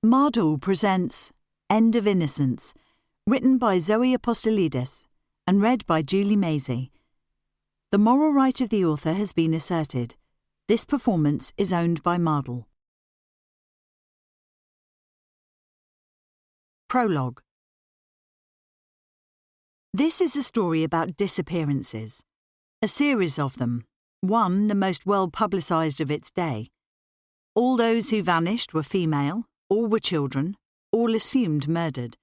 Mardall presents End of Innocence, written by Zoë Apostolides and read by Julie Maisie. The moral right of the author has been asserted. This performance is owned by Mardall. Prologue. This is a story about disappearances, a series of them, one the most well publicised of its day. All those who vanished were female, all were children, all assumed murdered.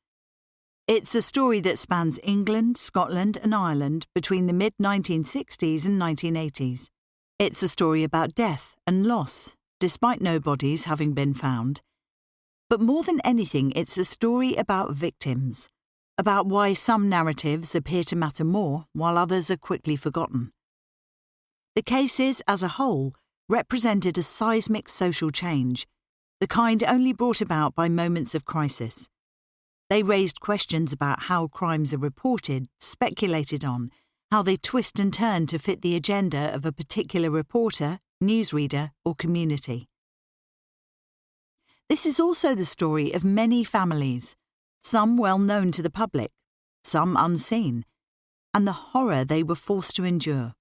It's a story that spans England, Scotland and Ireland between the mid-1960s and 1980s. It's a story about death and loss, despite no bodies having been found. But more than anything, it's a story about victims, about why some narratives appear to matter more while others are quickly forgotten. The cases, as a whole, represented a seismic social change, the kind only brought about by moments of crisis. They raised questions about how crimes are reported, speculated on, how they twist and turn to fit the agenda of a particular reporter, newsreader, or community. This is also the story of many families, some well known to the public, some unseen, and the horror they were forced to endure.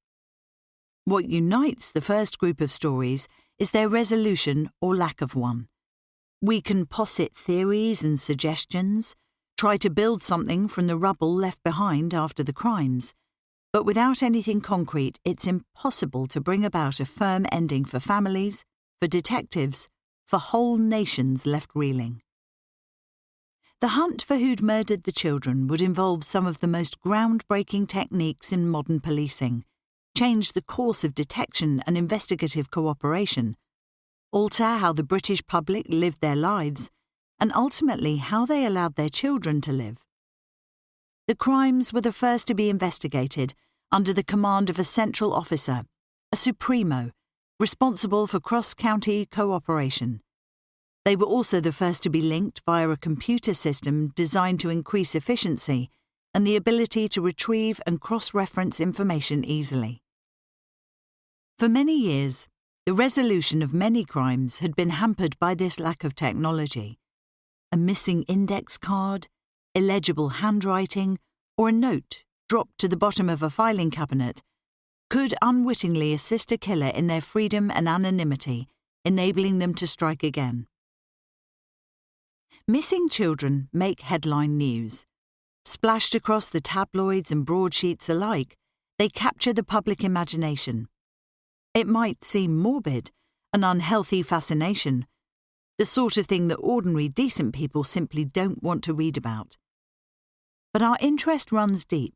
What unites the first group of stories is their resolution or lack of one. We can posit theories and suggestions, try to build something from the rubble left behind after the crimes, but without anything concrete, it's impossible to bring about a firm ending for families, for detectives, for whole nations left reeling. The hunt for who'd murdered the children would involve some of the most groundbreaking techniques in modern policing, change the course of detection and investigative cooperation, alter how the British public lived their lives, and ultimately how they allowed their children to live. The crimes were the first to be investigated under the command of a central officer, a supremo, responsible for cross-county cooperation. They were also the first to be linked via a computer system designed to increase efficiency and the ability to retrieve and cross-reference information easily. For many years, the resolution of many crimes had been hampered by this lack of technology. A missing index card, illegible handwriting, or a note dropped to the bottom of a filing cabinet could unwittingly assist a killer in their freedom and anonymity, enabling them to strike again. Missing children make headline news. Splashed across the tabloids and broadsheets alike, they capture the public imagination. It might seem morbid, an unhealthy fascination, the sort of thing that ordinary decent people simply don't want to read about. But our interest runs deep.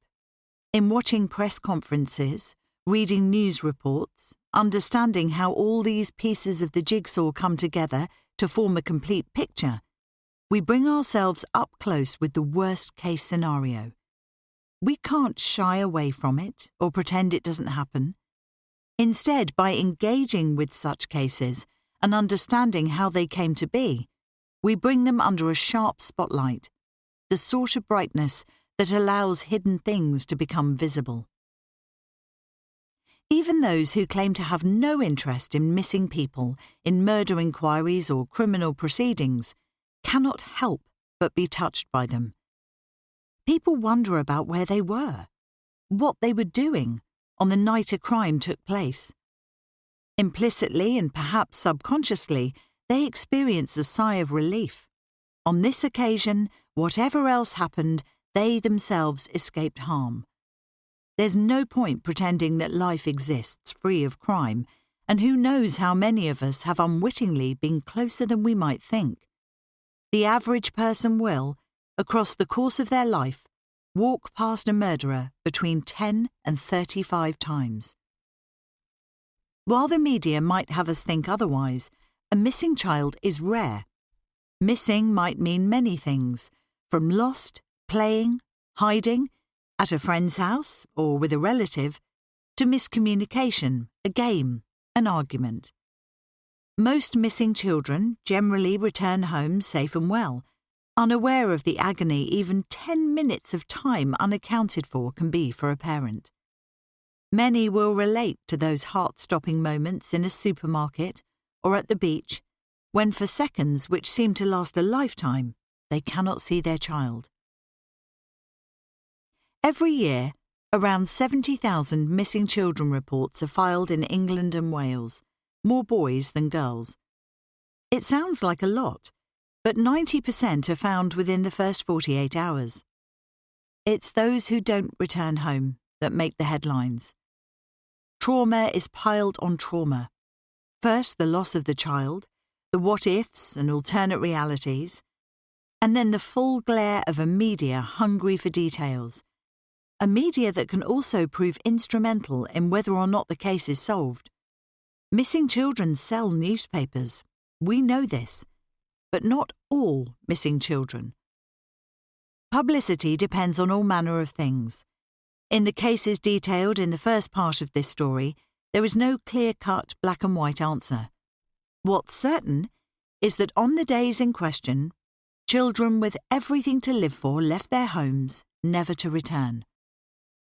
In watching press conferences, reading news reports, understanding how all these pieces of the jigsaw come together to form a complete picture, we bring ourselves up close with the worst-case scenario. We can't shy away from it or pretend it doesn't happen. Instead, by engaging with such cases and understanding how they came to be, we bring them under a sharp spotlight, the sort of brightness that allows hidden things to become visible. Even those who claim to have no interest in missing people, in murder inquiries or criminal proceedings, cannot help but be touched by them. People wonder about where they were, what they were doing on the night a crime took place. Implicitly and perhaps subconsciously, they experience a sigh of relief. On this occasion, whatever else happened, they themselves escaped harm. There's no point pretending that life exists free of crime, and who knows how many of us have unwittingly been closer than we might think. The average person will, across the course of their life, walk past a murderer between 10 and 35 times. While the media might have us think otherwise, a missing child is rare. Missing might mean many things, from lost, playing, hiding, at a friend's house or with a relative, to miscommunication, a game, an argument. Most missing children generally return home safe and well, unaware of the agony even 10 minutes of time unaccounted for can be for a parent. Many will relate to those heart-stopping moments in a supermarket or at the beach when for seconds which seem to last a lifetime, they cannot see their child. Every year, around 70,000 missing children reports are filed in England and Wales, more boys than girls. It sounds like a lot, but 90% are found within the first 48 hours. It's those who don't return home that make the headlines. Trauma is piled on trauma. First, the loss of the child, the what-ifs and alternate realities, and then the full glare of a media hungry for details. A media that can also prove instrumental in whether or not the case is solved. Missing children sell newspapers. We know this. But not all missing children. Publicity depends on all manner of things. In the cases detailed in the first part of this story, there is no clear-cut black and white answer. What's certain is that on the days in question, children with everything to live for left their homes, never to return.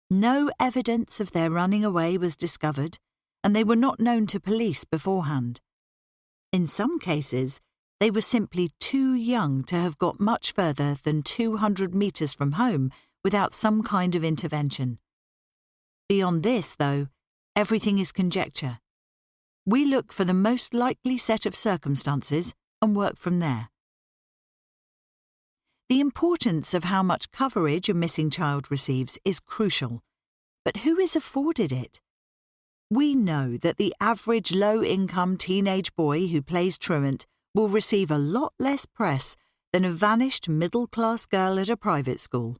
No evidence of their running away was discovered, and they were not known to police beforehand. In some cases, they were simply too young to have got much further than 200 metres from home without some kind of intervention. Beyond this, though, everything is conjecture. We look for the most likely set of circumstances and work from there. The importance of how much coverage a missing child receives is crucial, but who is afforded it? We know that the average low-income teenage boy who plays truant will receive a lot less press than a vanished middle-class girl at a private school.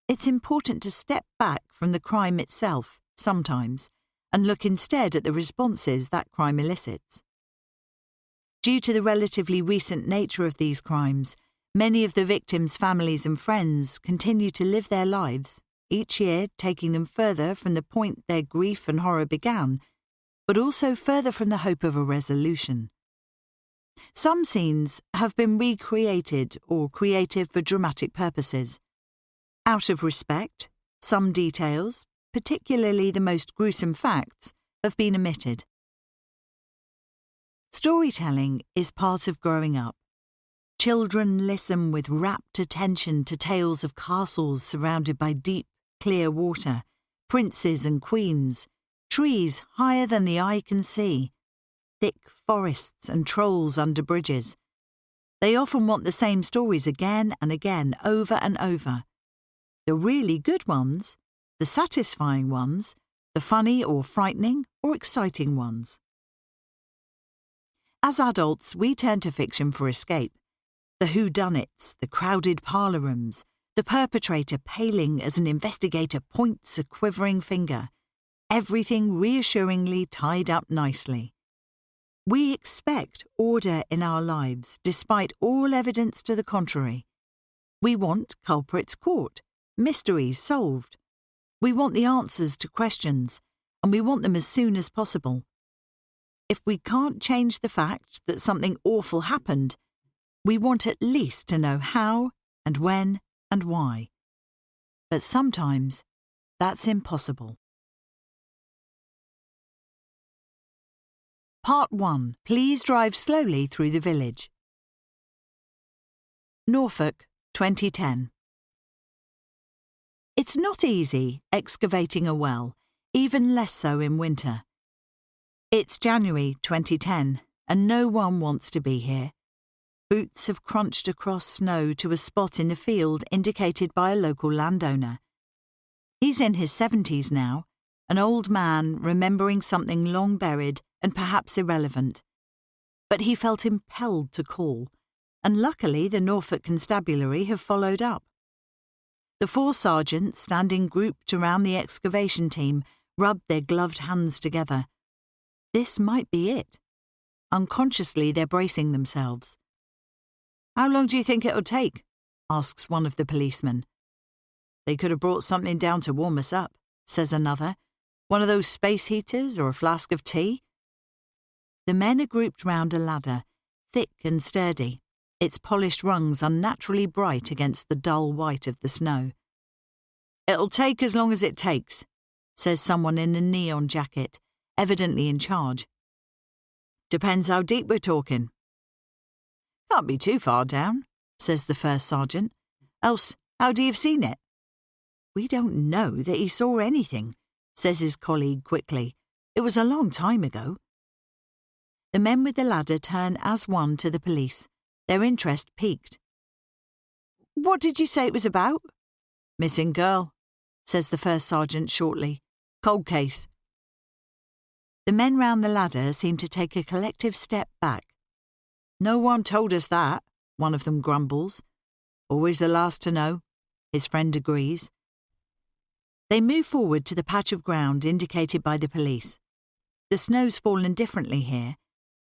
It's important to step back from the crime itself, sometimes, and look instead at the responses that crime elicits. Due to the relatively recent nature of these crimes, many of the victims' families and friends continue to live their lives, each year taking them further from the point their grief and horror began, but also further from the hope of a resolution. Some scenes have been recreated or created for dramatic purposes. Out of respect, some details, particularly the most gruesome facts, have been omitted. Storytelling is part of growing up. Children listen with rapt attention to tales of castles surrounded by deep, clear water, princes and queens, trees higher than the eye can see, thick forests and trolls under bridges. They often want the same stories again and again, over and over. The really good ones, the satisfying ones, the funny or frightening or exciting ones. As adults, we turn to fiction for escape. The whodunits, the crowded parlour rooms, the perpetrator paling as an investigator points a quivering finger, everything reassuringly tied up nicely. We expect order in our lives despite all evidence to the contrary. We want culprits caught, mysteries solved. We want the answers to questions, and we want them as soon as possible. If we can't change the fact that something awful happened, we want at least to know how and when and why. But sometimes that's impossible. Part 1. Please drive slowly through the village. Norfolk, 2010. It's not easy excavating a well, even less so in winter. It's January 2010, and no one wants to be here. Boots have crunched across snow to a spot in the field indicated by a local landowner. He's in his 70s now, an old man remembering something long buried and perhaps irrelevant. But he felt impelled to call, and luckily the Norfolk Constabulary have followed up. The 4 sergeants standing grouped around the excavation team rubbed their gloved hands together. This might be it. Unconsciously they're bracing themselves. "How long do you think it'll take?" asks one of the policemen. "They could have brought something down to warm us up," says another. "One of those space heaters or a flask of tea?" The men are grouped round a ladder, thick and sturdy, its polished rungs unnaturally bright against the dull white of the snow. "It'll take as long as it takes," says someone in a neon jacket, evidently in charge. "Depends how deep we're talking. Can't be too far down, says the first sergeant. Else, how'd he have seen it? We don't know that he saw anything, says his colleague quickly. It was a long time ago. The men with the ladder turn as one to the police, their interest piqued. What did you say it was about? Missing girl, says the first sergeant shortly. Cold case. The men round the ladder seem to take a collective step back. No one told us that, one of them grumbles. Always the last to know, his friend agrees. They move forward to the patch of ground indicated by the police. The snow's fallen differently here,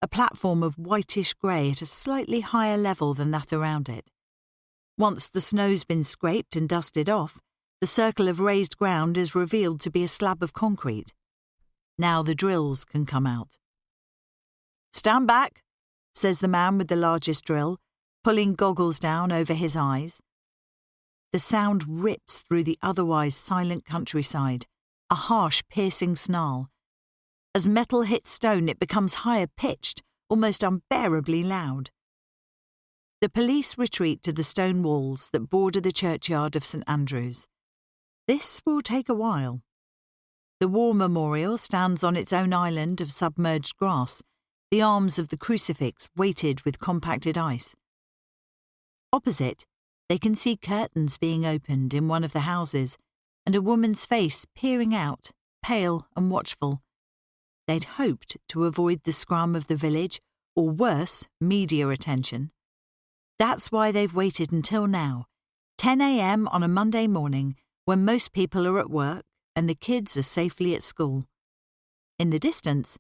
a platform of whitish grey at a slightly higher level than that around it. Once the snow's been scraped and dusted off, the circle of raised ground is revealed to be a slab of concrete. Now the drills can come out. Stand back, says the man with the largest drill, pulling goggles down over his eyes. The sound rips through the otherwise silent countryside, a harsh, piercing snarl. As metal hits stone, it becomes higher-pitched, almost unbearably loud. The police retreat to the stone walls that border the churchyard of St Andrew's. This will take a while. The war memorial stands on its own island of submerged grass, the arms of the crucifix weighted with compacted ice. Opposite, they can see curtains being opened in one of the houses and a woman's face peering out, pale and watchful. They'd hoped to avoid the scrum of the village, or worse, media attention. That's why they've waited until now, 10 a.m. on a Monday morning, when most people are at work and the kids are safely at school. In the distance,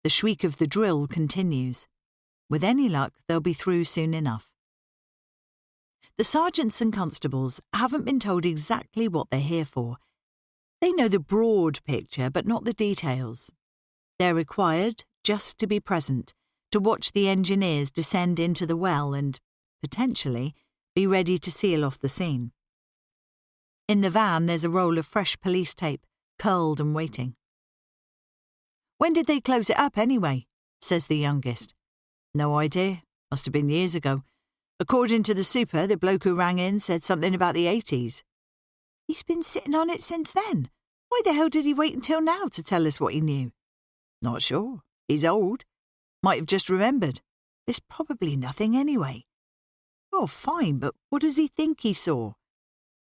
the shriek of the drill continues. With any luck, they'll be through soon enough. The sergeants and constables haven't been told exactly what they're here for. They know the broad picture, but not the details. They're required just to be present, to watch the engineers descend into the well and, potentially, be ready to seal off the scene. In the van, there's a roll of fresh police tape, curled and waiting. When did they close it up anyway? Says the youngest. No idea. Must have been years ago. According to the super, the bloke who rang in said something about the 80s. He's been sitting on it since then. Why the hell did he wait until now to tell us what he knew? Not sure. He's old. Might have just remembered. There's probably nothing anyway. Oh, fine, but what does he think he saw?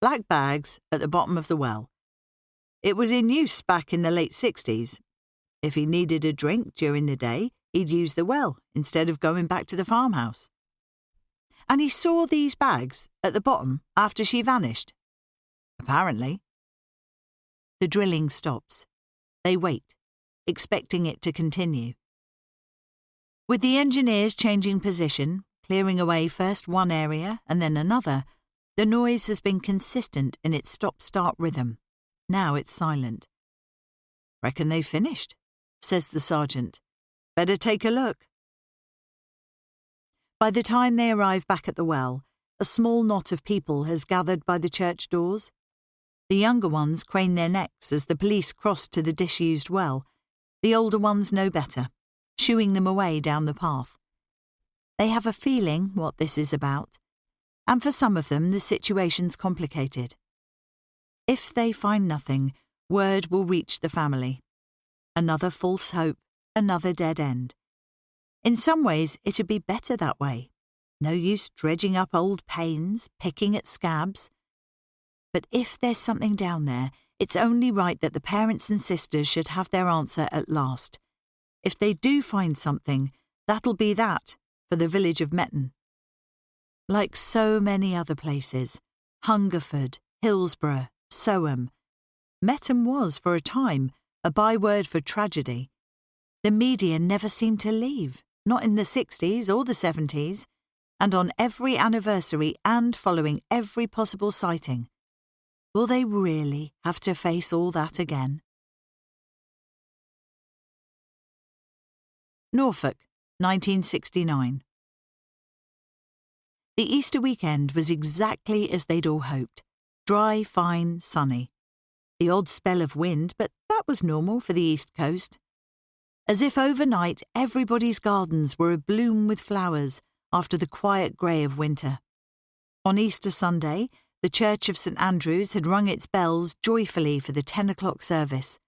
Black bags at the bottom of the well. It was in use back in the late 60s. If he needed a drink during the day, he'd use the well instead of going back to the farmhouse. And he saw these bags at the bottom after she vanished. Apparently. The drilling stops. They wait, expecting it to continue. With the engineers changing position, clearing away first one area and then another, the noise has been consistent in its stop-start rhythm. Now it's silent. Reckon they've finished, says the sergeant. Better take a look. By the time they arrive back at the well, a small knot of people has gathered by the church doors. The younger ones crane their necks as the police cross to the disused well. The older ones know better, shooing them away down the path. They have a feeling what this is about, and for some of them the situation's complicated. If they find nothing, word will reach the family. Another false hope, another dead end. In some ways, it'd be better that way. No use dredging up old pains, picking at scabs. But if there's something down there, it's only right that the parents and sisters should have their answer at last. If they do find something, that'll be that for the village of Metton. Like so many other places, Hungerford, Hillsborough, Soham, Metton was, for a time, a byword for tragedy. The media never seemed to leave, not in the 60s or the 70s, and on every anniversary and following every possible sighting. Will they really have to face all that again? Norfolk, 1969. The Easter weekend was exactly as they'd all hoped. Dry, fine, sunny. The odd spell of wind, but that was normal for the East Coast. As if overnight everybody's gardens were abloom with flowers, after the quiet grey of winter. On Easter Sunday, the Church of St Andrew's had rung its bells joyfully for the 10 o'clock service.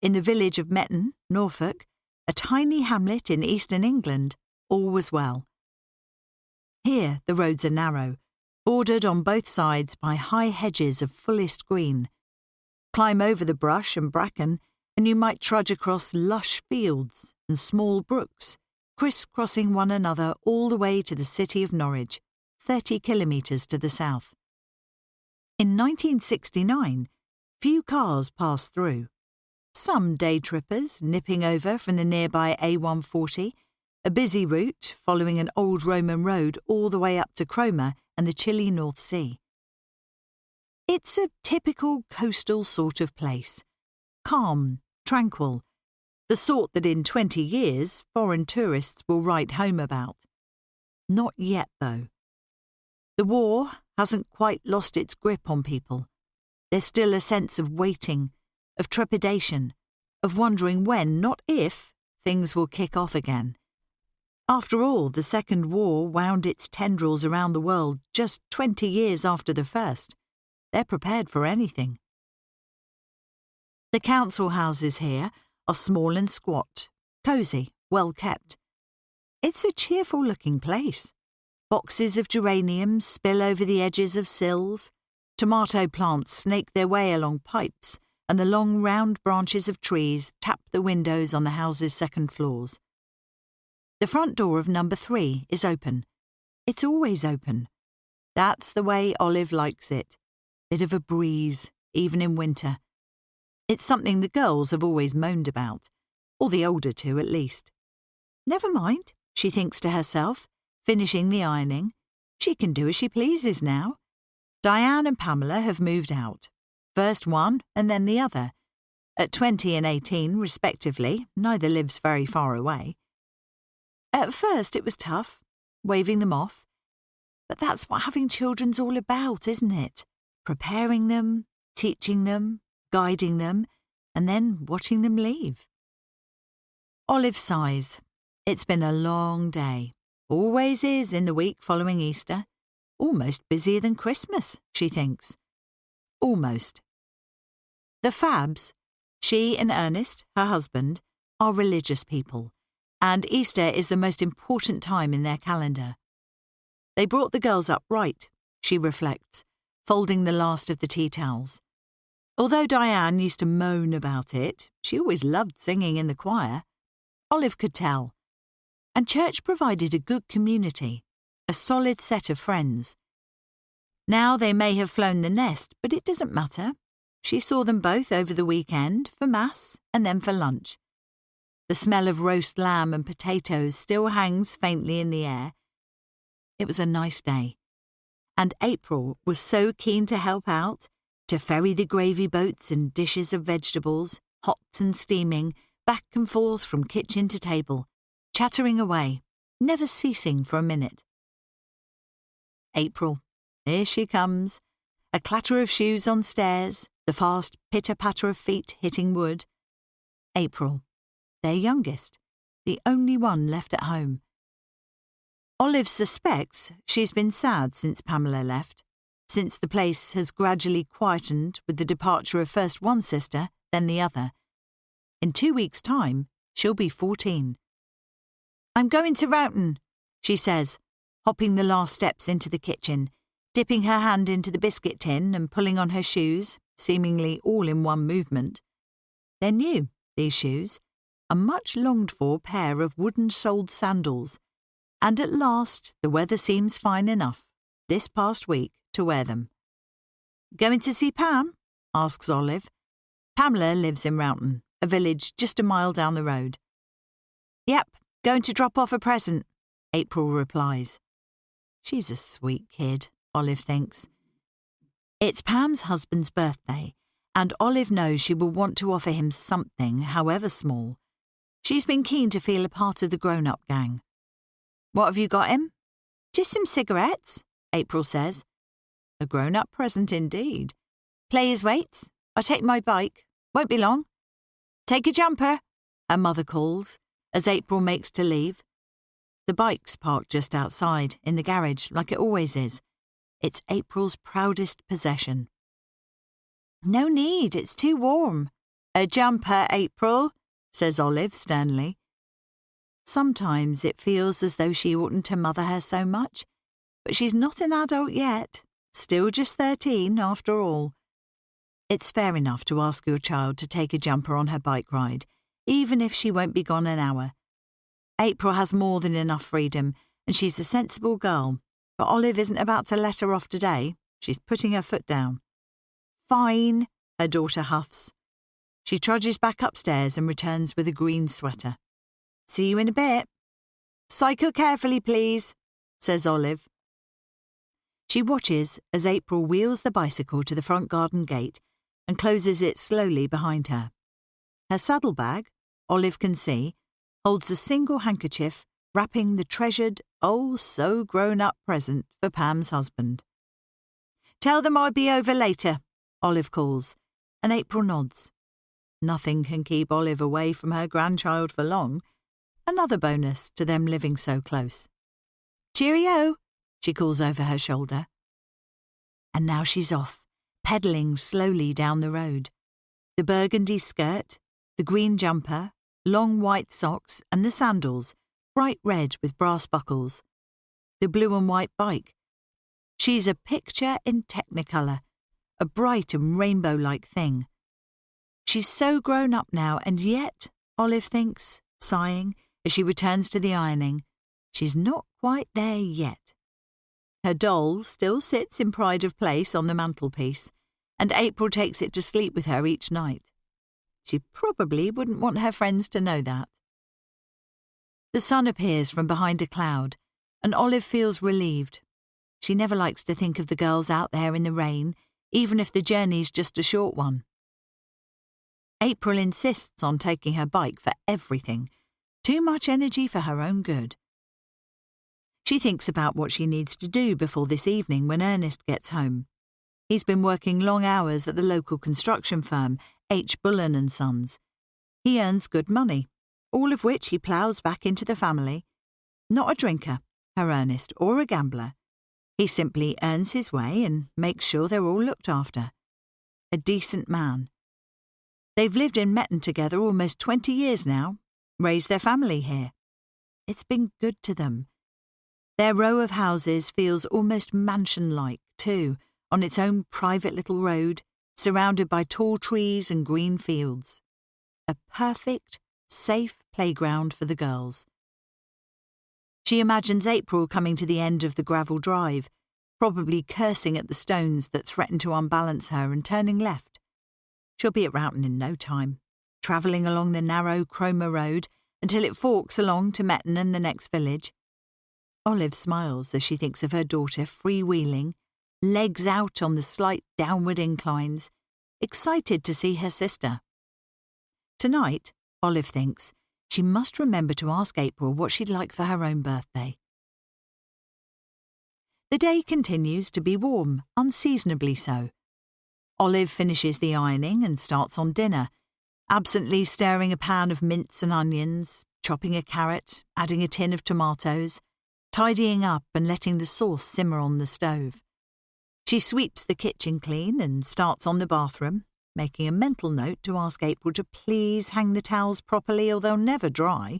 In the village of Metton, Norfolk, a tiny hamlet in eastern England, all was well. Here the roads are narrow, bordered on both sides by high hedges of fullest green. Climb over the brush and bracken, and you might trudge across lush fields and small brooks, criss-crossing one another all the way to the city of Norwich, 30 kilometres to the south. In 1969, few cars passed through. Some day trippers nipping over from the nearby A140, a busy route following an old Roman road all the way up to Cromer and the chilly North Sea. It's a typical coastal sort of place, calm, tranquil, the sort that in 20 years foreign tourists will write home about. Not yet, though. The war hasn't quite lost its grip on people. There's still a sense of waiting, of trepidation, of wondering when, not if, things will kick off again. After all, the Second War wound its tendrils around the world just 20 years after the First. They're prepared for anything. The council houses here are small and squat, cosy, well kept. It's a cheerful-looking place. Boxes of geraniums spill over the edges of sills. Tomato plants snake their way along pipes, and the long round branches of trees tap the windows on the house's second floors. The front door of number 3 is open. It's always open. That's the way Olive likes it. Bit of a breeze, even in winter. It's something the girls have always moaned about, or the older two at least. Never mind, she thinks to herself, finishing the ironing. She can do as she pleases now. Diane and Pamela have moved out. First one and then the other. At 20 and 18, respectively, neither lives very far away. At first it was tough, waving them off. But that's what having children's all about, isn't it? Preparing them, teaching them, guiding them, and then watching them leave. Olive sighs. It's been a long day. Always is in the week following Easter. Almost busier than Christmas, she thinks. Almost. The Fabbs, she and Ernest, her husband, are religious people, and Easter is the most important time in their calendar. They brought the girls up right, she reflects, folding the last of the tea towels. Although Diane used to moan about it, she always loved singing in the choir. Olive could tell. And church provided a good community, a solid set of friends. Now they may have flown the nest, but it doesn't matter. She saw them both over the weekend, for Mass and then for lunch. The smell of roast lamb and potatoes still hangs faintly in the air. It was a nice day. And April was so keen to help out, to ferry the gravy boats and dishes of vegetables, hot and steaming, back and forth from kitchen to table, chattering away, never ceasing for a minute. April, here she comes, a clatter of shoes on stairs, the fast pitter-patter of feet hitting wood. April, their youngest, the only one left at home. Olive suspects she's been sad since Pamela left, since the place has gradually quietened with the departure of first one sister, then the other. In 2 weeks' time, she'll be 14. "I'm going to Roughton," she says, hopping the last steps into the kitchen, dipping her hand into the biscuit tin and pulling on her shoes, seemingly all in one movement. They're new, these shoes, a much longed-for pair of wooden-soled sandals, and at last the weather seems fine enough, this past week, to wear them. "Going to see Pam?" asks Olive. Pamela lives in Roughton, a village just a mile down the road. "Yep, going to drop off a present," April replies. She's a sweet kid, Olive thinks. It's Pam's husband's birthday, and Olive knows she will want to offer him something, however small. She's been keen to feel a part of the grown-up gang. "What have you got him?" "Just some cigarettes," April says. A grown-up present indeed. "Play his weights. I'll take my bike. Won't be long." "Take a jumper," her mother calls, as April makes to leave. The bike's parked just outside, in the garage, like it always is. It's April's proudest possession. "No need, it's too warm." "A jumper, April," says Olive sternly. Sometimes it feels as though she oughtn't to mother her so much, but she's not an adult yet, still just 13 after all. It's fair enough to ask your child to take a jumper on her bike ride, even if she won't be gone an hour. April has more than enough freedom, and she's a sensible girl, but Olive isn't about to let her off today. She's putting her foot down. "Fine," her daughter huffs. She trudges back upstairs and returns with a green sweater. "See you in a bit." "Cycle carefully, please," says Olive. She watches as April wheels the bicycle to the front garden gate and closes it slowly behind her. Her saddlebag, Olive can see, holds a single handkerchief wrapping the treasured, oh-so-grown-up present for Pam's husband. "Tell them I'll be over later," Olive calls, and April nods. Nothing can keep Olive away from her grandchild for long. Another bonus to them living so close. "Cheerio," she calls over her shoulder. And now she's off, pedalling slowly down the road. The burgundy skirt, the green jumper, long white socks and the sandals, bright red with brass buckles. The blue and white bike. She's a picture in technicolor, a bright and rainbow-like thing. She's so grown up now, and yet, Olive thinks, sighing, as she returns to the ironing, she's not quite there yet. Her doll still sits in pride of place on the mantelpiece, and April takes it to sleep with her each night. She probably wouldn't want her friends to know that. The sun appears from behind a cloud, and Olive feels relieved. She never likes to think of the girls out there in the rain, even if the journey's just a short one. April insists on taking her bike for everything. Too much energy for her own good. She thinks about what she needs to do before this evening when Ernest gets home. He's been working long hours at the local construction firm, H. Bullen and Sons. He earns good money, all of which he ploughs back into the family. Not a drinker, her Ernest, or a gambler. He simply earns his way and makes sure they're all looked after. A decent man. They've lived in Metton together almost 20 years now, raised their family here. It's been good to them. Their row of houses feels almost mansion-like, too, on its own private little road, surrounded by tall trees and green fields. A perfect, safe playground for the girls. She imagines April coming to the end of the gravel drive, probably cursing at the stones that threaten to unbalance her and turning left. She'll be at Roughton in no time, travelling along the narrow Cromer Road until it forks along to Metton and the next village. Olive smiles as she thinks of her daughter freewheeling, legs out on the slight downward inclines, excited to see her sister. Tonight, Olive thinks, she must remember to ask April what she'd like for her own birthday. The day continues to be warm, unseasonably so. Olive finishes the ironing and starts on dinner, absently stirring a pan of mince and onions, chopping a carrot, adding a tin of tomatoes, tidying up and letting the sauce simmer on the stove. She sweeps the kitchen clean and starts on the bathroom, making a mental note to ask April to please hang the towels properly or they'll never dry.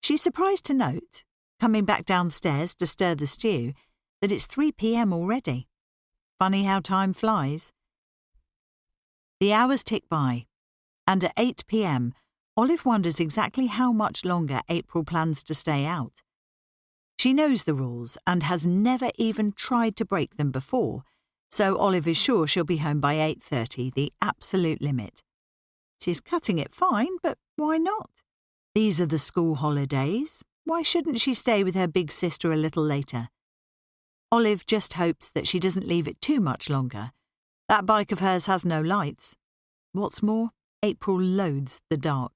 She's surprised to note, coming back downstairs to stir the stew, that it's 3 p.m. already. Funny how time flies. The hours tick by, and at 8 p.m, Olive wonders exactly how much longer April plans to stay out. She knows the rules and has never even tried to break them before, so Olive is sure she'll be home by 8:30, the absolute limit. She's cutting it fine, but why not? These are the school holidays. Why shouldn't she stay with her big sister a little later? Olive just hopes that she doesn't leave it too much longer. That bike of hers has no lights. What's more, April loathes the dark.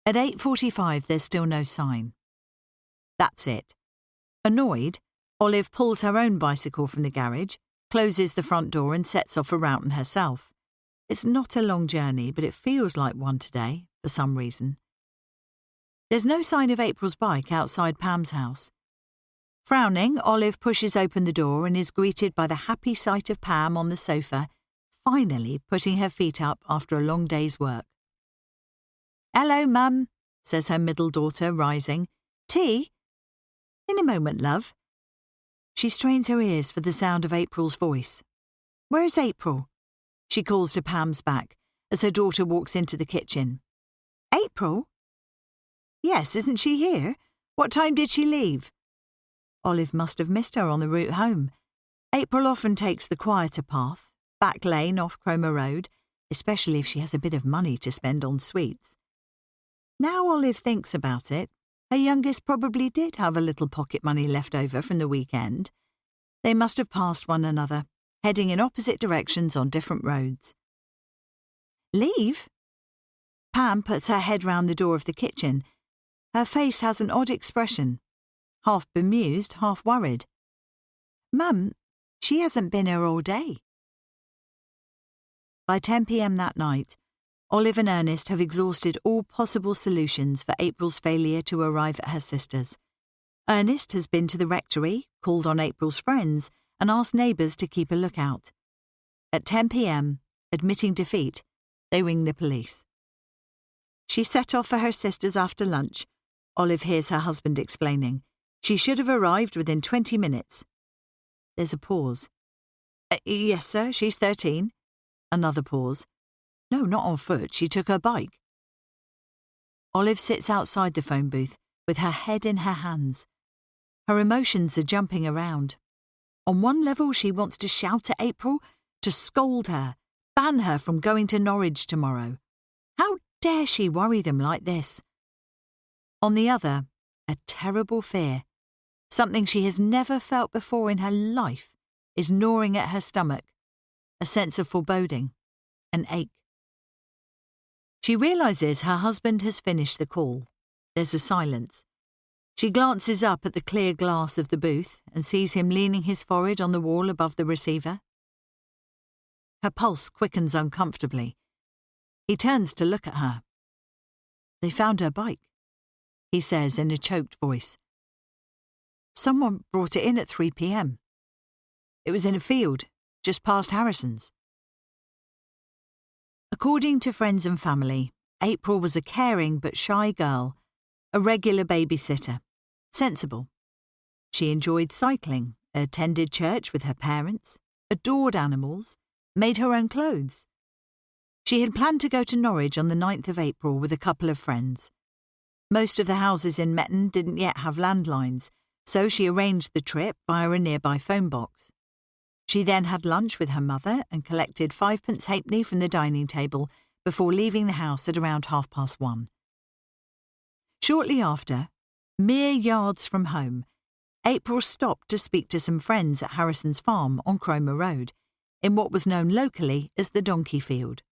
At 8:45, there's still no sign. That's it. Annoyed, Olive pulls her own bicycle from the garage, closes the front door and sets off for Roughton herself. It's not a long journey, but it feels like one today, for some reason. There's no sign of April's bike outside Pam's house. Frowning, Olive pushes open the door and is greeted by the happy sight of Pam on the sofa, finally putting her feet up after a long day's work. "Hello, Mum," says her middle daughter, rising. "Tea?" "In a moment, love." She strains her ears for the sound of April's voice. "Where's April?" she calls to Pam's back as her daughter walks into the kitchen. "April?" "Yes, isn't she here? What time did she leave?" Olive must have missed her on the route home. April often takes the quieter path, back lane off Cromer Road, especially if she has a bit of money to spend on sweets. Now Olive thinks about it, her youngest probably did have a little pocket money left over from the weekend. They must have passed one another, heading in opposite directions on different roads. "Leave?" Pam puts her head round the door of the kitchen. Her face has an odd expression, half bemused, half worried. "Mum, she hasn't been here all day." By 10 p.m. that night, Olive and Ernest have exhausted all possible solutions for April's failure to arrive at her sister's. Ernest has been to the rectory, called on April's friends, and asked neighbours to keep a lookout. At 10 p.m, admitting defeat, they ring the police. She set off for her sister's after lunch. Olive hears her husband explaining. She should have arrived within 20 minutes. There's a pause. "Yes, sir, she's 13. Another pause. "No, not on foot, she took her bike." Olive sits outside the phone booth with her head in her hands. Her emotions are jumping around. On one level, she wants to shout at April, to scold her, ban her from going to Norwich tomorrow. How dare she worry them like this? On the other, a terrible fear, something she has never felt before in her life, is gnawing at her stomach, a sense of foreboding, an ache. She realises her husband has finished the call. There's a silence. She glances up at the clear glass of the booth and sees him leaning his forehead on the wall above the receiver. Her pulse quickens uncomfortably. He turns to look at her. "They found her bike," he says in a choked voice. "Someone brought it in at 3 p.m. It was in a field, just past Harrison's." According to friends and family, April was a caring but shy girl, a regular babysitter, sensible. She enjoyed cycling, attended church with her parents, adored animals, made her own clothes. She had planned to go to Norwich on the 9th of April with a couple of friends. Most of the houses in Metton didn't yet have landlines, so she arranged the trip via a nearby phone box. She then had lunch with her mother and collected 5p halfpenny from the dining table before leaving the house at around 1:30. Shortly after, mere yards from home, April stopped to speak to some friends at Harrison's farm on Cromer Road, in what was known locally as the Donkey Field.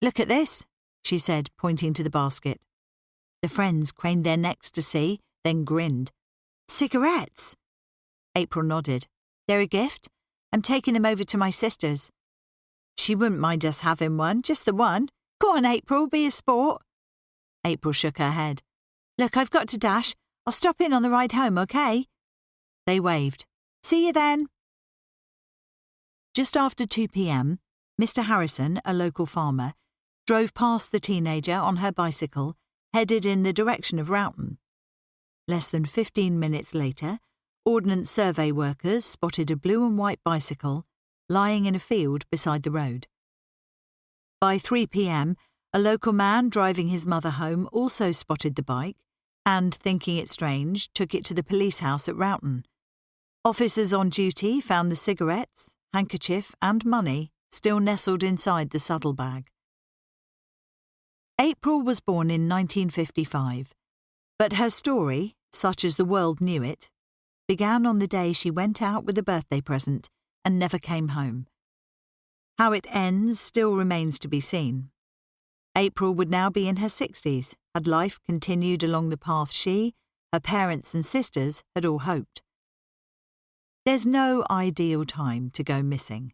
"Look at this," she said, pointing to the basket. The friends craned their necks to see, then grinned. "Cigarettes?" April nodded. "They're a gift. I'm taking them over to my sister's." "She wouldn't mind us having one, just the one. Go on, April, be a sport." April shook her head. "Look, I've got to dash. I'll stop in on the ride home, OK?" They waved. "See you then." Just after 2 p.m, Mr. Harrison, a local farmer, drove past the teenager on her bicycle, headed in the direction of Roughton. Less than 15 minutes later, Ordnance Survey workers spotted a blue and white bicycle lying in a field beside the road. By 3 p.m, a local man driving his mother home also spotted the bike and, thinking it strange, took it to the police house at Roughton. Officers on duty found the cigarettes, handkerchief and money still nestled inside the saddlebag. April was born in 1955, but her story, such as the world knew it, began on the day she went out with a birthday present and never came home. How it ends still remains to be seen. April would now be in her 60s, had life continued along the path she, her parents and sisters had all hoped. There's no ideal time to go missing,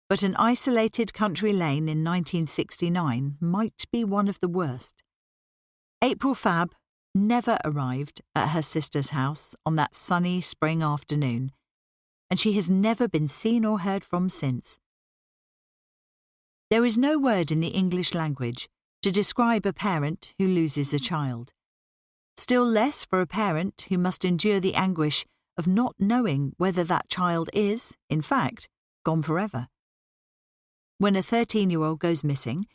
but an isolated country lane in 1969 might be one of the worst. April Fabb, never arrived at her sister's house on that sunny spring afternoon, and she has never been seen or heard from since. There is no word in the English language to describe a parent who loses a child. Still less for a parent who must endure the anguish of not knowing whether that child is, in fact, gone forever. When a 13-year-old goes missing,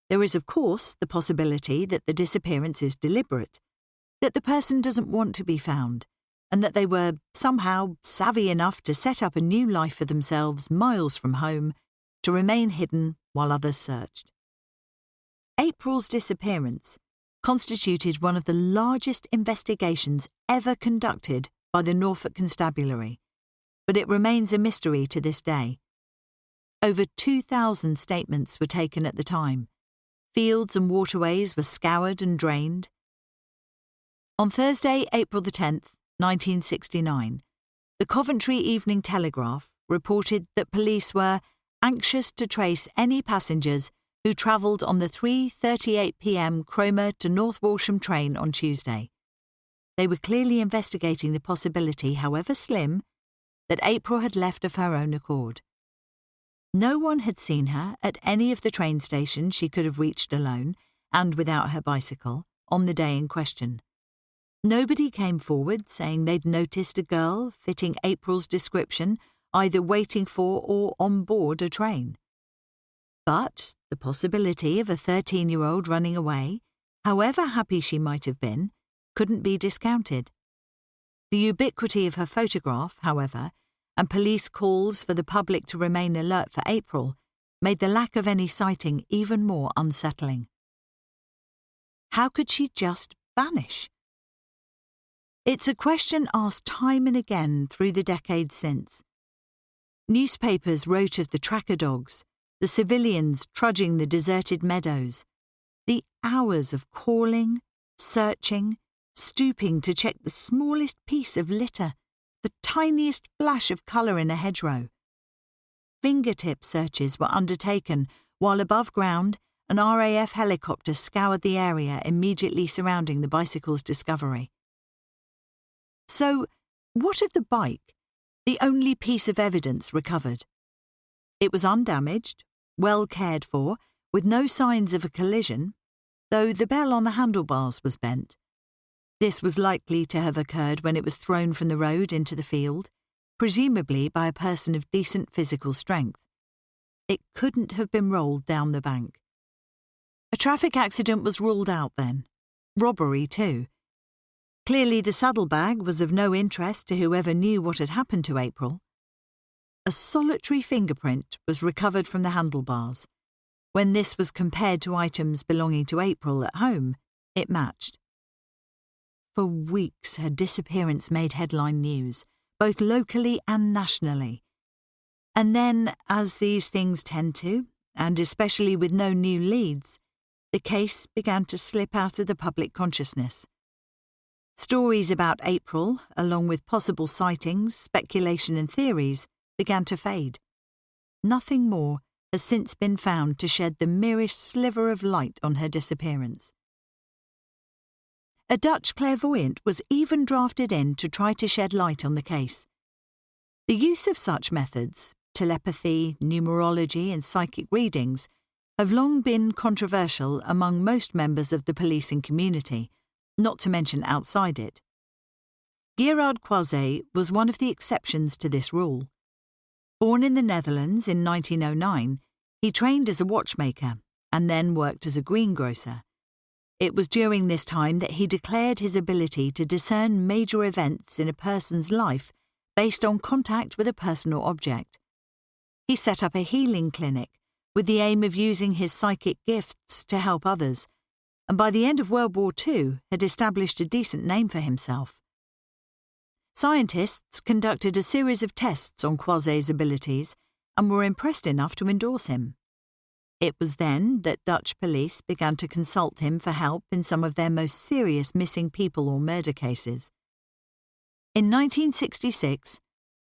there is of course the possibility that the disappearance is deliberate, that the person doesn't want to be found, and that they were somehow savvy enough to set up a new life for themselves miles from home, to remain hidden while others searched. April's disappearance constituted one of the largest investigations ever conducted by the Norfolk Constabulary, but it remains a mystery to this day. Over 2,000 statements were taken at the time. Fields and waterways were scoured and drained. On Thursday, April the 10th, 1969, the Coventry Evening Telegraph reported that police were anxious to trace any passengers who travelled on the 3:38 p.m. Cromer to North Walsham train on Tuesday. They were clearly investigating the possibility, however slim, that April had left of her own accord. No one had seen her at any of the train stations she could have reached alone, and without her bicycle, on the day in question. Nobody came forward saying they'd noticed a girl fitting April's description either waiting for or on board a train. But the possibility of a 13-year-old running away, however happy she might have been, couldn't be discounted. The ubiquity of her photograph, however, and police calls for the public to remain alert for April, made the lack of any sighting even more unsettling. How could she just vanish? It's a question asked time and again through the decades since. Newspapers wrote of the tracker dogs, the civilians trudging the deserted meadows, the hours of calling, searching, stooping to check the smallest piece of litter, the tiniest flash of colour in a hedgerow. Fingertip searches were undertaken while above ground an RAF helicopter scoured the area immediately surrounding the bicycle's discovery. So, what of the bike, the only piece of evidence recovered? It was undamaged, well cared for, with no signs of a collision, though the bell on the handlebars was bent. This was likely to have occurred when it was thrown from the road into the field, presumably by a person of decent physical strength. It couldn't have been rolled down the bank. A traffic accident was ruled out then. Robbery too. Clearly the saddlebag was of no interest to whoever knew what had happened to April. A solitary fingerprint was recovered from the handlebars. When this was compared to items belonging to April at home, it matched. For weeks her disappearance made headline news, both locally and nationally. And then, as these things tend to, and especially with no new leads, the case began to slip out of the public consciousness. Stories about April, along with possible sightings, speculation and theories, began to fade. Nothing more has since been found to shed the merest sliver of light on her disappearance. A Dutch clairvoyant was even drafted in to try to shed light on the case. The use of such methods, telepathy, numerology and psychic readings, have long been controversial among most members of the policing community, not to mention outside it. Gerard Croiset was one of the exceptions to this rule. Born in the Netherlands in 1909, he trained as a watchmaker and then worked as a greengrocer. It was during this time that he declared his ability to discern major events in a person's life based on contact with a personal object. He set up a healing clinic with the aim of using his psychic gifts to help others, and by the end of World War II had established a decent name for himself. Scientists conducted a series of tests on Croiset's abilities and were impressed enough to endorse him. It was then that Dutch police began to consult him for help in some of their most serious missing people or murder cases. In 1966,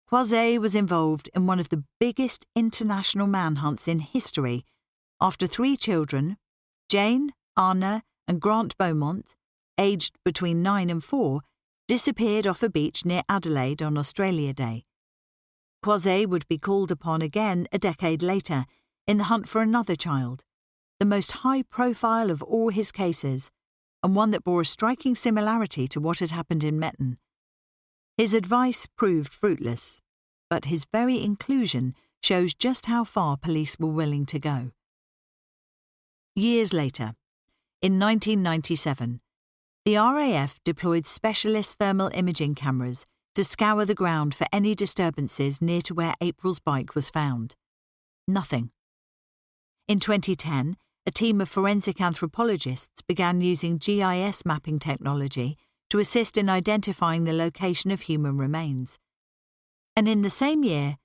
Croiset was involved in one of the biggest international manhunts in history after 3 children, Jane, Anna and Grant Beaumont, aged between 9 and 4, disappeared off a beach near Adelaide on Australia Day. Quasi would be called upon again a decade later in the hunt for another child, the most high-profile of all his cases, and one that bore a striking similarity to what had happened in Metten. His advice proved fruitless, but his very inclusion shows just how far police were willing to go. Years later, in 1997, the RAF deployed specialist thermal imaging cameras to scour the ground for any disturbances near to where April's bike was found. Nothing. In 2010, a team of forensic anthropologists began using GIS mapping technology to assist in identifying the location of human remains. And in the same year,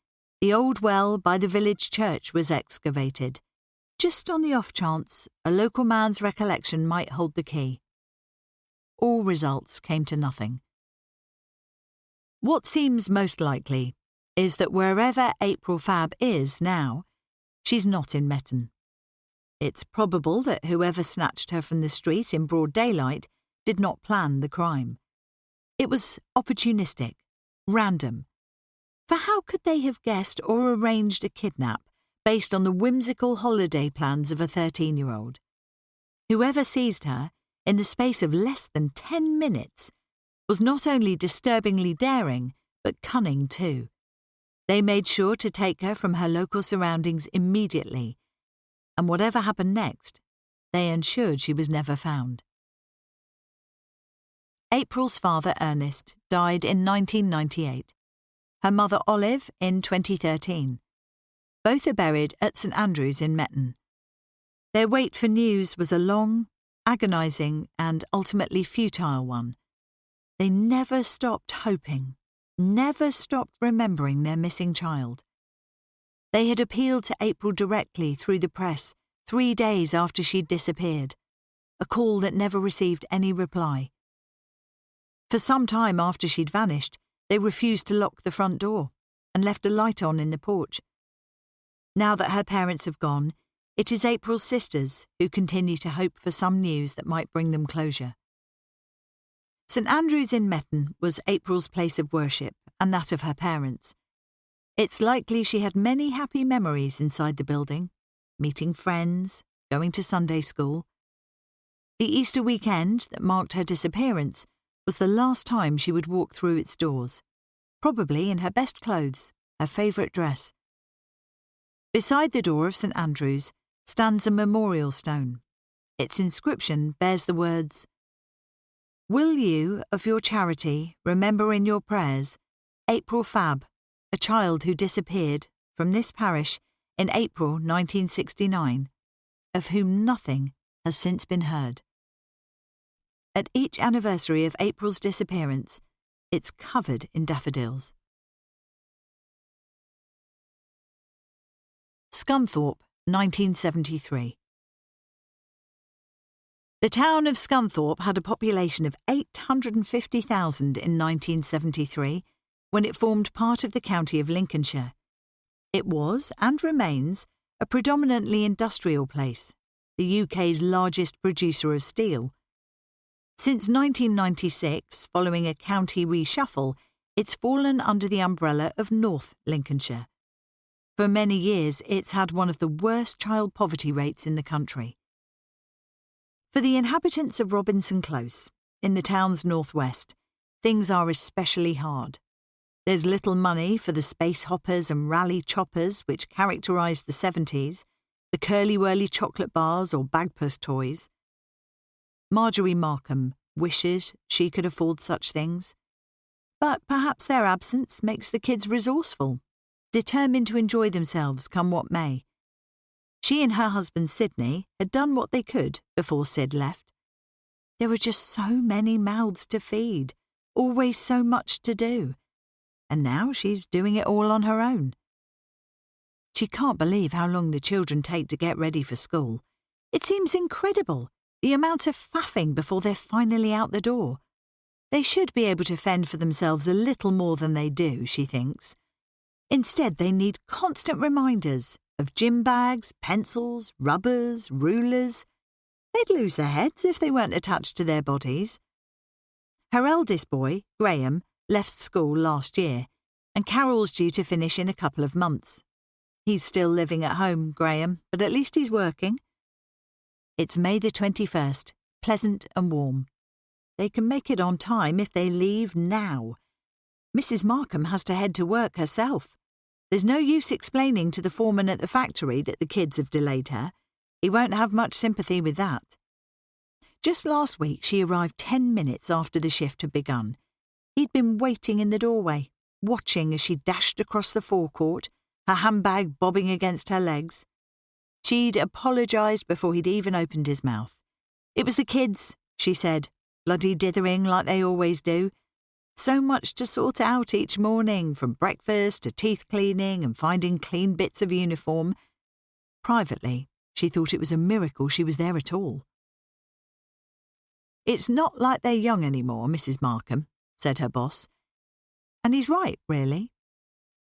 the old well by the village church was excavated, just on the off chance a local man's recollection might hold the key. All results came to nothing. What seems most likely is that wherever April Fabb is now, she's not in Metten. It's probable that whoever snatched her from the street in broad daylight did not plan the crime. It was opportunistic, random. For how could they have guessed or arranged a kidnap based on the whimsical holiday plans of a 13-year-old? Whoever seized her, in the space of less than 10 minutes, was not only disturbingly daring, but cunning too. They made sure to take her from her local surroundings immediately, and whatever happened next, they ensured she was never found. April's father, Ernest, died in 1998. Her mother, Olive, in 2013. Both are buried at St Andrews in Metten. Their wait for news was a long, agonising and ultimately futile one. They never stopped hoping, never stopped remembering their missing child. They had appealed to April directly through the press 3 days after she'd disappeared, a call that never received any reply. For some time after she'd vanished, they refused to lock the front door and left a light on in the porch. Now that her parents have gone, it is April's sisters who continue to hope for some news that might bring them closure. St Andrews in Metten was April's place of worship and that of her parents. It's likely she had many happy memories inside the building, meeting friends, going to Sunday school. The Easter weekend that marked her disappearance was the last time she would walk through its doors, probably in her best clothes, her favourite dress. Beside the door of St Andrews stands a memorial stone. Its inscription bears the words, "Will you, of your charity, remember in your prayers April Fabb, a child who disappeared from this parish in April 1969, of whom nothing has since been heard." At each anniversary of April's disappearance, it's covered in daffodils. Scunthorpe, 1973. The town of Scunthorpe had a population of 850,000 in 1973 when it formed part of the county of Lincolnshire. It was, and remains, a predominantly industrial place, the UK's largest producer of steel. Since 1996, following a county reshuffle, it's fallen under the umbrella of North Lincolnshire. For many years, it's had one of the worst child poverty rates in the country. For the inhabitants of Robinson Close, in the town's northwest, things are especially hard. There's little money for the space hoppers and rally choppers which characterised the 70s, the curly-whirly chocolate bars or bagpuss toys. Marjorie Markham wishes she could afford such things. But perhaps their absence makes the kids resourceful, determined to enjoy themselves come what may. She and her husband Sidney had done what they could before Sid left. There were just so many mouths to feed, always so much to do. And now she's doing it all on her own. She can't believe how long the children take to get ready for school. It seems incredible, the amount of faffing before they're finally out the door. They should be able to fend for themselves a little more than they do, she thinks. Instead, they need constant reminders of gym bags, pencils, rubbers, rulers. They'd lose their heads if they weren't attached to their bodies. Her eldest boy, Graham, left school last year, and Carol's due to finish in a couple of months. He's still living at home, Graham, but at least he's working. It's May the 21st, pleasant and warm. They can make it on time if they leave now. Mrs. Markham has to head to work herself. There's no use explaining to the foreman at the factory that the kids have delayed her. He won't have much sympathy with that. Just last week she arrived 10 minutes after the shift had begun. He'd been waiting in the doorway, watching as she dashed across the forecourt, her handbag bobbing against her legs. She'd apologised before he'd even opened his mouth. It was the kids, she said, bloody dithering like they always do. So much to sort out each morning, from breakfast to teeth cleaning and finding clean bits of uniform. Privately, she thought it was a miracle she was there at all. It's not like they're young anymore, Mrs. Markham, said her boss. And he's right, really.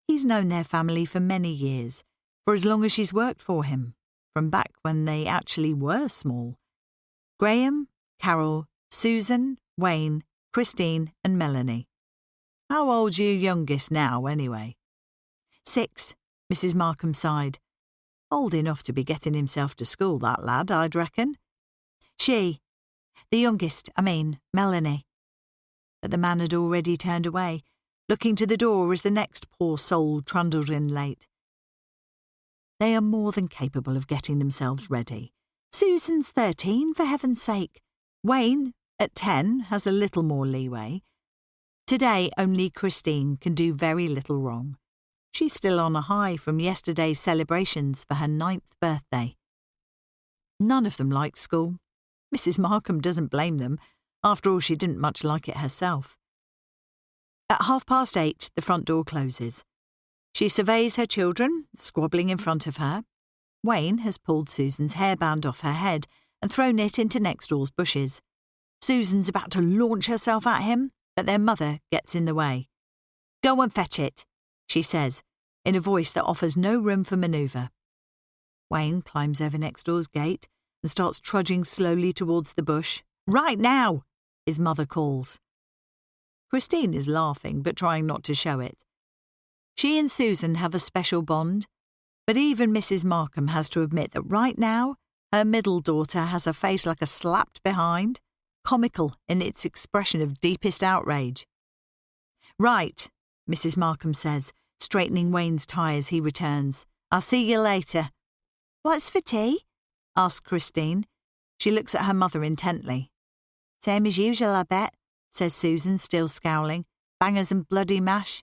He's known their family for many years, for as long as she's worked for him, from back when they actually were small. Graham, Carol, Susan, Wayne, Christine and Melanie. How old's your youngest now, anyway? 6, Mrs. Markham sighed. Old enough to be getting himself to school, that lad, I'd reckon. The youngest, Melanie. But the man had already turned away, looking to the door as the next poor soul trundled in late. They are more than capable of getting themselves ready. Susan's 13, for heaven's sake. Wayne, at 10, has a little more leeway. Today, only Christine can do very little wrong. She's still on a high from yesterday's celebrations for her 9th birthday. None of them like school. Mrs. Markham doesn't blame them. After all, she didn't much like it herself. At 8:30, the front door closes. She surveys her children, squabbling in front of her. Wayne has pulled Susan's hairband off her head and thrown it into next door's bushes. Susan's about to launch herself at him, but their mother gets in the way. Go and fetch it, she says, in a voice that offers no room for manoeuvre. Wayne climbs over next door's gate and starts trudging slowly towards the bush. Right now, his mother calls. Christine is laughing, but trying not to show it. She and Susan have a special bond, but even Mrs. Markham has to admit that right now, her middle daughter has a face like a slapped behind, comical in its expression of deepest outrage. Right, Mrs. Markham says, straightening Wayne's tie as he returns. I'll see you later. What's for tea? asks Christine. She looks at her mother intently. Same as usual, I bet, says Susan, still scowling. Bangers and bloody mash.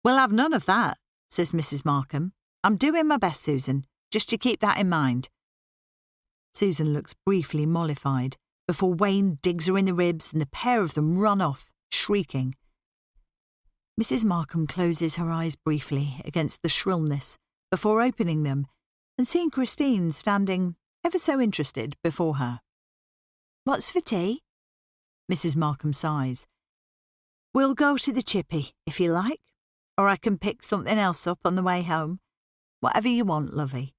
We'll have none of that, says Mrs. Markham. I'm doing my best, Susan, just to keep that in mind. Susan looks briefly mollified before Wayne digs her in the ribs and the pair of them run off, shrieking. Mrs. Markham closes her eyes briefly against the shrillness before opening them and seeing Christine standing, ever so interested, before her. What's for tea? Mrs. Markham sighs. We'll go to the Chippy, if you like, or I can pick something else up on the way home. Whatever you want, lovey.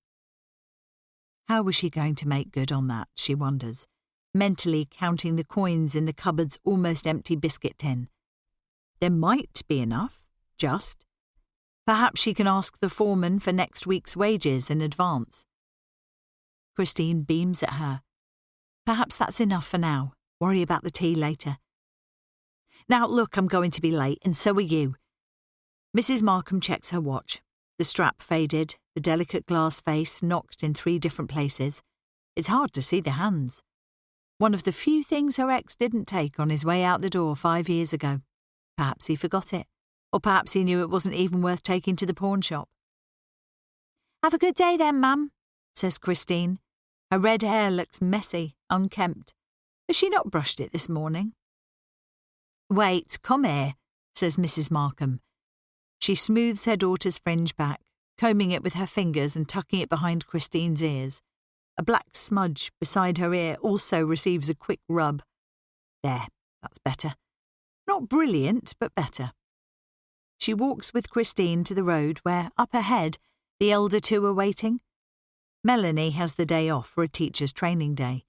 How was she going to make good on that, she wonders, mentally counting the coins in the cupboard's almost empty biscuit tin. There might be enough, just. Perhaps she can ask the foreman for next week's wages in advance. Christine beams at her. Perhaps that's enough for now. Worry about the tea later. Now, look, I'm going to be late, and so are you. Mrs. Markham checks her watch. The strap faded, the delicate glass face knocked in 3 different places. It's hard to see the hands. One of the few things her ex didn't take on his way out the door 5 years ago. Perhaps he forgot it, or perhaps he knew it wasn't even worth taking to the pawn shop. Have a good day then, ma'am, says Christine. Her red hair looks messy, unkempt. Has she not brushed it this morning? Wait, come here, says Mrs. Markham. She smooths her daughter's fringe back, combing it with her fingers and tucking it behind Christine's ears. A black smudge beside her ear also receives a quick rub. There, that's better. Not brilliant, but better. She walks with Christine to the road where, up ahead, the elder two are waiting. Melanie has the day off for a teacher's training day.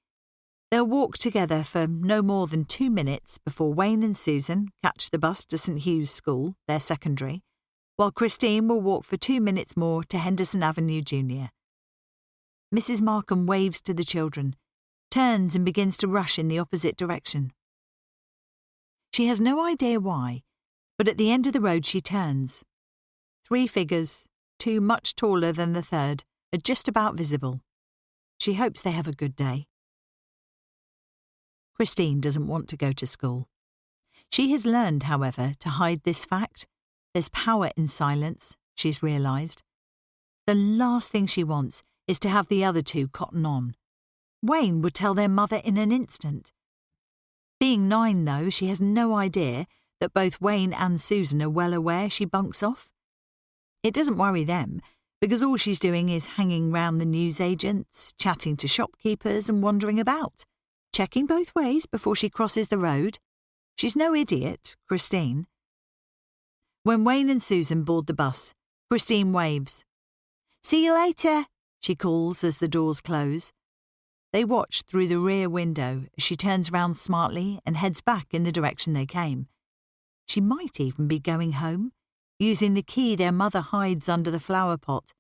They'll walk together for no more than 2 minutes before Wayne and Susan catch the bus to St Hugh's School, their secondary, while Christine will walk for 2 minutes more to Henderson Avenue Junior. Mrs. Markham waves to the children, turns and begins to rush in the opposite direction. She has no idea why, but at the end of the road she turns. 3 figures, 2 much taller than the third, are just about visible. She hopes they have a good day. Christine doesn't want to go to school. She has learned, however, to hide this fact. There's power in silence, she's realised. The last thing she wants is to have the other 2 cotton on. Wayne would tell their mother in an instant. Being 9, though, she has no idea that both Wayne and Susan are well aware she bunks off. It doesn't worry them, because all she's doing is hanging round the newsagents, chatting to shopkeepers and wandering about, checking both ways before she crosses the road. She's no idiot, Christine. When Wayne and Susan board the bus, Christine waves. "See you later," she calls as the doors close. They watch through the rear window as she turns round smartly and heads back in the direction they came. She might even be going home, using the key their mother hides under the flower pot.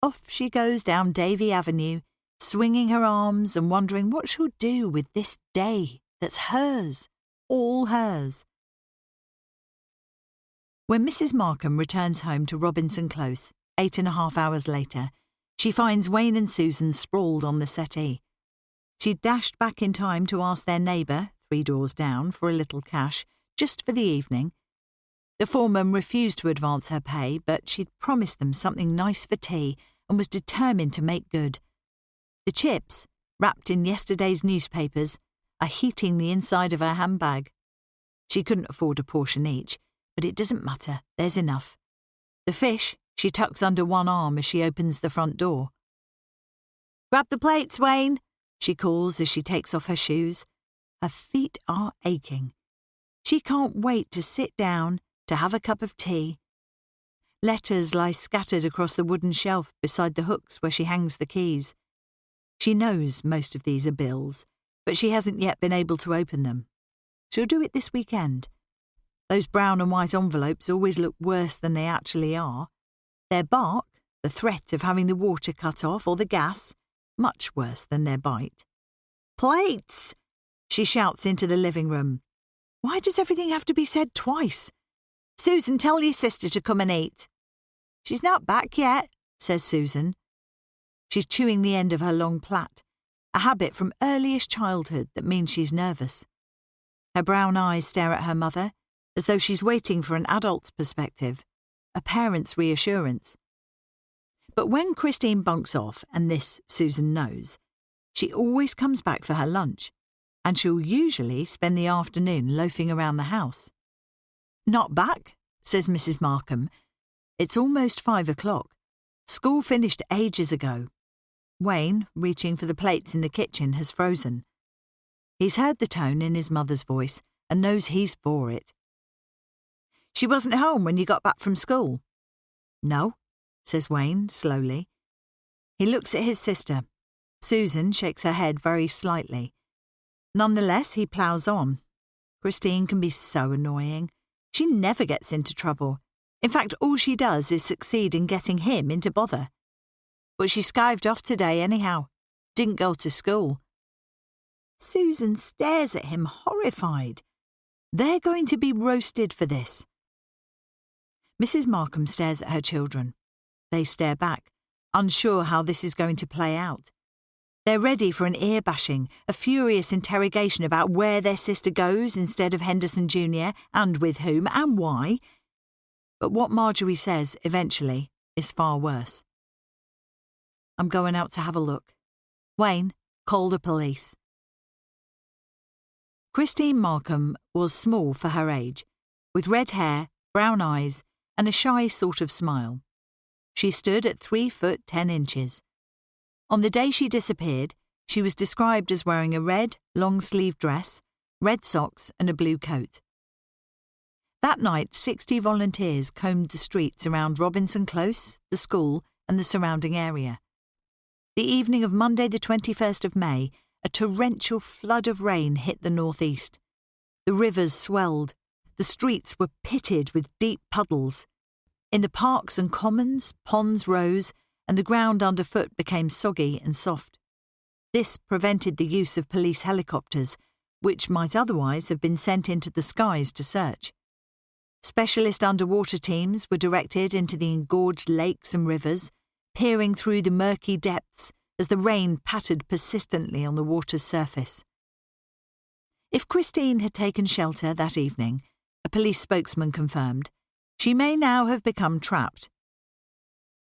Off she goes down Davy Avenue, swinging her arms and wondering what she'll do with this day that's hers, all hers. When Mrs. Markham returns home to Robinson Close, 8.5 hours later, she finds Wayne and Susan sprawled on the settee. She dashed back in time to ask their neighbour, 3 doors down, for a little cash, just for the evening. The foreman refused to advance her pay, but she'd promised them something nice for tea and was determined to make good. The chips, wrapped in yesterday's newspapers, are heating the inside of her handbag. She couldn't afford a portion each, but it doesn't matter, there's enough. The fish she tucks under one arm as she opens the front door. "Grab the plates, Wayne," she calls as she takes off her shoes. Her feet are aching. She can't wait to sit down, to have a cup of tea. Letters lie scattered across the wooden shelf beside the hooks where she hangs the keys. She knows most of these are bills, but she hasn't yet been able to open them. She'll do it this weekend. Those brown and white envelopes always look worse than they actually are. Their bark, the threat of having the water cut off or the gas, much worse than their bite. "Plates!" she shouts into the living room. Why does everything have to be said twice? "Susan, tell your sister to come and eat." "She's not back yet," says Susan. She's chewing the end of her long plait, a habit from earliest childhood that means she's nervous. Her brown eyes stare at her mother, as though she's waiting for an adult's perspective, a parent's reassurance. But when Christine bunks off, and this Susan knows, she always comes back for her lunch, and she'll usually spend the afternoon loafing around the house. "Not back," says Mrs. Markham. "It's almost 5 o'clock. School finished ages ago." Wayne, reaching for the plates in the kitchen, has frozen. He's heard the tone in his mother's voice and knows he's for it. "She wasn't home when you got back from school?" "No," says Wayne, slowly. He looks at his sister. Susan shakes her head very slightly. Nonetheless, he ploughs on. Christine can be so annoying. She never gets into trouble. In fact, all she does is succeed in getting him into bother. But she skived off today anyhow. Didn't go to school. Susan stares at him horrified. They're going to be roasted for this. Mrs. Markham stares at her children. They stare back, unsure how this is going to play out. They're ready for an ear-bashing, a furious interrogation about where their sister goes instead of Henderson Junior, and with whom, and why. But what Marjorie says, eventually, is far worse. "I'm going out to have a look. Wayne, call the police." Christine Markham was small for her age, with red hair, brown eyes, and a shy sort of smile. She stood at 3 foot 10 inches. On the day she disappeared, she was described as wearing a red, long-sleeved dress, red socks and a blue coat. That night, 60 volunteers combed the streets around Robinson Close, the school and the surrounding area. The evening of Monday the 21st of May, a torrential flood of rain hit the northeast. The rivers swelled. The streets were pitted with deep puddles. In the parks and commons, ponds rose, and the ground underfoot became soggy and soft. This prevented the use of police helicopters, which might otherwise have been sent into the skies to search. Specialist underwater teams were directed into the engorged lakes and rivers, peering through the murky depths as the rain pattered persistently on the water's surface. If Christine had taken shelter that evening, a police spokesman confirmed, she may now have become trapped.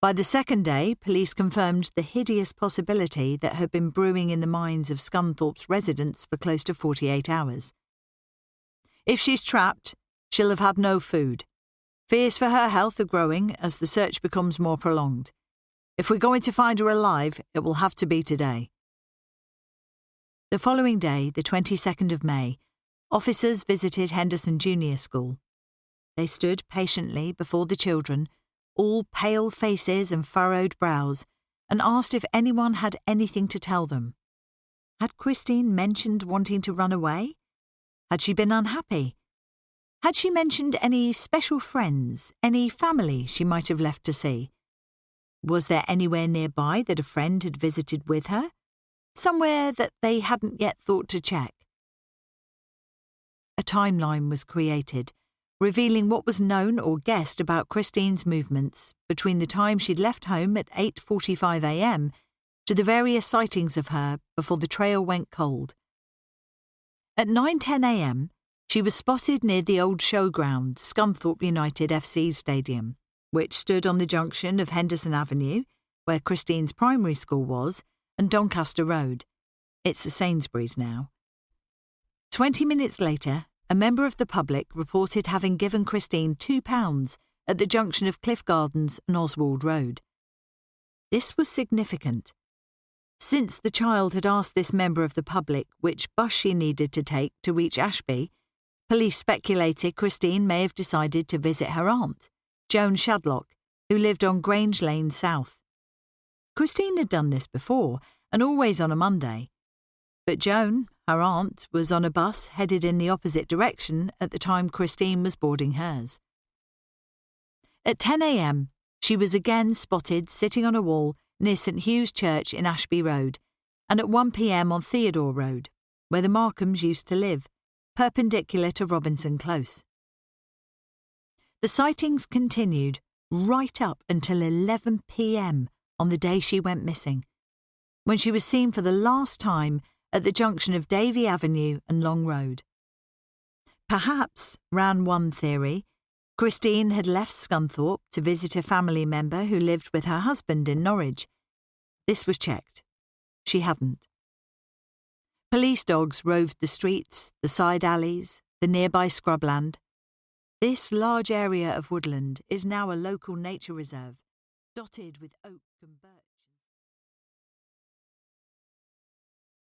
By the second day, police confirmed the hideous possibility that had been brewing in the minds of Scunthorpe's residents for close to 48 hours. If she's trapped, she'll have had no food. Fears for her health are growing as the search becomes more prolonged. If we're going to find her alive, it will have to be today. The following day, the 22nd of May, officers visited Henderson Junior School. They stood patiently before the children, all pale faces and furrowed brows, and asked if anyone had anything to tell them. Had Christine mentioned wanting to run away? Had she been unhappy? Had she mentioned any special friends, any family she might have left to see? Was there anywhere nearby that a friend had visited with her? Somewhere that they hadn't yet thought to check? A timeline was created, revealing what was known or guessed about Christine's movements between the time she'd left home at 8:45 a.m. to the various sightings of her before the trail went cold. At 9:10 a.m, she was spotted near the old showground, Scunthorpe United FC's stadium, which stood on the junction of Henderson Avenue, where Christine's primary school was, and Doncaster Road. It's a Sainsbury's now. 20 minutes later, a member of the public reported having given Christine £2 at the junction of Cliff Gardens and Oswald Road. This was significant. Since the child had asked this member of the public which bus she needed to take to reach Ashby, police speculated Christine may have decided to visit her aunt, Joan Shadlock, who lived on Grange Lane South. Christine had done this before, and always on a Monday. But Joan, her aunt, was on a bus headed in the opposite direction at the time Christine was boarding hers. At 10 a.m, she was again spotted sitting on a wall near St Hugh's Church in Ashby Road, and at 1 p.m. on Theodore Road, where the Markhams used to live, perpendicular to Robinson Close. The sightings continued right up until 11 p.m. on the day she went missing, when she was seen for the last time at the junction of Davy Avenue and Long Road. Perhaps, ran one theory, Christine had left Scunthorpe to visit a family member who lived with her husband in Norwich. This was checked. She hadn't. Police dogs roved the streets, the side alleys, the nearby scrubland. This large area of woodland is now a local nature reserve, dotted with oak and birch.